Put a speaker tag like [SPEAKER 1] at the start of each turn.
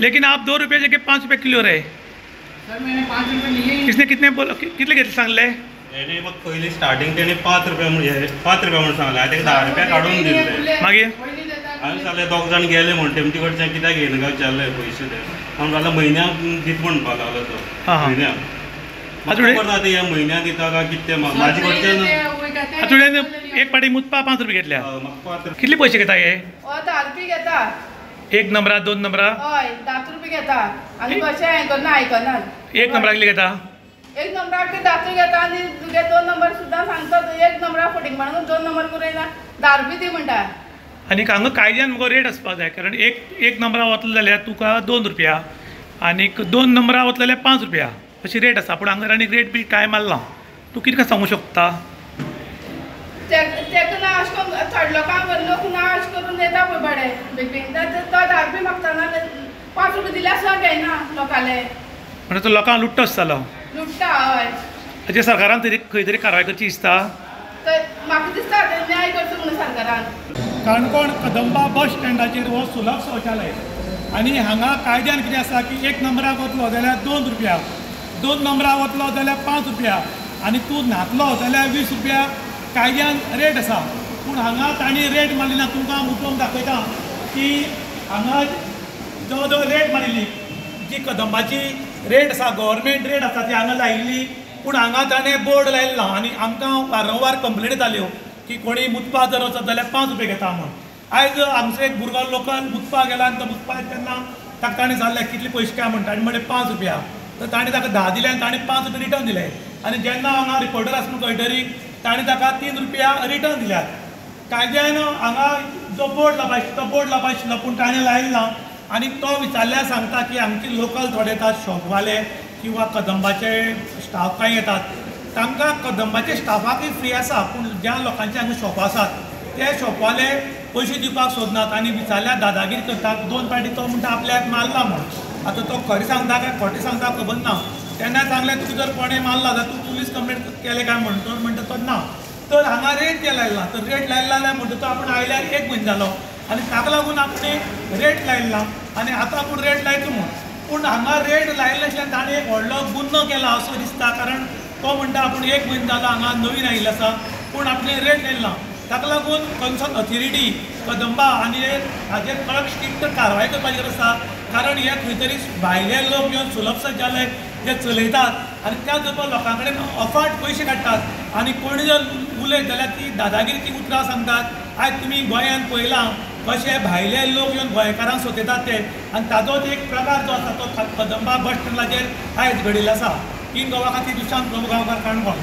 [SPEAKER 1] लेकिन आप 2 रुपये जगह 5 रुपये किलो रहे।
[SPEAKER 2] सर मैंने 5 रुपये लिए।
[SPEAKER 1] किसने कितने बोला कितने घेतले सांगले?
[SPEAKER 3] याने मग पहिली स्टार्टिंग त्याने 5 रुपये म्हणजे 5 रुपये म्हणून सांगला ते 10 रुपये काढून दिले।
[SPEAKER 1] मागीर
[SPEAKER 3] आम्ही सगळे 2 जाण गेले म्हणून तेमचे कडच्यान कित्याक घेयना काय विचारले पयशे ते आमी जाल्यार म्हयन्याक दित म्हणपा लागलो तो म्हयन्याक
[SPEAKER 1] आठवडे
[SPEAKER 3] या म्हयन्याक दिता काय कितें म्हाजे कडच्यान
[SPEAKER 1] आठवड्यान एक पाटी मुतपा 5 रुपये घेतल्या। कितले पयशे घेता हे?
[SPEAKER 4] 10 रुपये घेता।
[SPEAKER 1] 1 नंबरा 2 नंबरा?
[SPEAKER 4] हय 10 रुपये घेता आनी कशें आयकना आयकना।
[SPEAKER 1] 1 नंबराक कितले घेता?
[SPEAKER 4] 1 नंबराक ते 10 घेता आनी तुगे 2 नंबर सुद्दां सांगता 1 नंबराक फटींग म्हणून 2 नंबर करून 10 रुपये दी म्हणटा।
[SPEAKER 1] आनी हांगा कायद्यान मुगो रेट आसपाक जाय कारण एक नंबरा वतलो जाल्यार तुका 2 रुपया आनीक 2 नंबरा वतलो जाल्यार 5 रुपया अशी रेट आसा। पूण हांगा आनी रेट बी कांय मारला तूं कितें सांगूं शकता?
[SPEAKER 4] तेका ना अशें करून थोडे लोक ना अशें करून येता पळय बडे बेगीन तो 10 रुपये मागता ना 5 रुपये दिल्यार सुद्दां घेयना लोकाले।
[SPEAKER 1] म्हणजे तो लोकांक लुट्टो आसतालो?
[SPEAKER 4] लुट्टा हय।
[SPEAKER 1] हाजेर सरकारान तरी खंय तरी कारवाय करची दिसता?
[SPEAKER 4] म्हाका दिसता न्याय करचो म्हणून सरकारान।
[SPEAKER 1] काणकोण कदंबा बस स्टँडाचेर हो सुलभ शौचालय आनी हांगा कायद्यान कितें आसा की 1 नंबराक वतलो जाल्यार 2 रुपया 2 नंबराक वतलो जाल्यार 5 रुपया आनी तूं न्हातलो जाल्यार 20 रुपया कायद्यान रेट आसा। पूण हांगा तांणी रेट मारली ना। तुमकां मुद्दम दाखयता की हांगा जवळ जवळ रेट मारिल्ली जी कदंबाची रेट आसा गव्हर्मेंट रेट आसा ती हांगा लायिल्ली। पूण हांगा ताणें बोर्ड लायिल्लो आनी आमकां वारंवार कंप्लेनी जाल्यो की कोणी मुतपा जर वचत जाल्यार 5 रुपये घेता म्हूण। आयज आमचो एक भुरगो लोकल मुतपा गेला आनी तो मुतपा तेन्ना ताका ताणें सांगलें कितले पयशे काय म्हणटा आनी म्हणलें 5 रुपया तर ताणें ताका 10 दिले आनी ताणें 5 रुपया रिटर्न दिले आनी जेन्ना हांगा रिपोर्टर आसा म्हूण कळटरी ताणें ताका 3 रुपया रिटर्न दिल्यात। कायद्यान हांगा जो बोर्ड लावपा आशिल्लो पूण ताणें लायिल्लो आनी तो विचारल्यार सांगता की आमचे लोकल थोडे येतात शॉपवाले किंवा कदंबाचे स्टाफ कांय येतात तांकां कदंबाचे स्टाफाकूय फ्री आसा पूण ज्या लोकांचे हांगा शॉपां आसात ते शॉपवाले पयशे दिवपाक सोदनात आनी विचारल्यार दादागिरी करतात। 2 पाटी तो म्हणटा आपल्याक मारला म्हूण। आतां तो खरें सांगता काय खोटें सांगता खबर ना। तेन्ना सांगलें तुका जर कोणें मारला जाल्यार तूं पुलीस कंप्लेंट केलें काय म्हूण तो म्हणटा तो ना। तर हांगा रेट केला लायला तर रेट लायला जाल्यार म्हणटा तो आपूण आयल्यार 1 म्हयनो जालो आनी ताका लागून आपूण रेट लायला आनी आतां आपूण रेट लायता म्हूण। पूण हांगा रेट लायले नासल्यार ताणें एक व्हडलो गुन्हो केला असो दिसता कारण तो म्हणटा आपूण 1 म्हयनो जालो हांगा नवीन आयिल्लो आसा पूण आपणें रेट लायला। ताका लागून कन्सर्न ऑथॉरिटी कदंबा आनी हाजेर कडक स्ट्रिक्ट कारवाय करपाची गरज आसा कारण हे खंय तरी भायले लोक येवन सुलभ शौचालय जे चलयतात आनी त्या जर लोकां कडेन अफाट पयशे काडटात आनी कोणी जर उलयत जाल्यार ती दादागिरी ती उतरां सांगतात। आयज तुमी गोंयांत पळयलां कशे भायले लोक येवन गोंयकारांक सोंतयतात ते आनी ताजोच एक प्रकार जो आसा तो कदंबा बस स्टँडाचेर आयज घडिल्लो आसा। इन गोवा खातीर दुशांत प्रभू गांवकार काणकोण।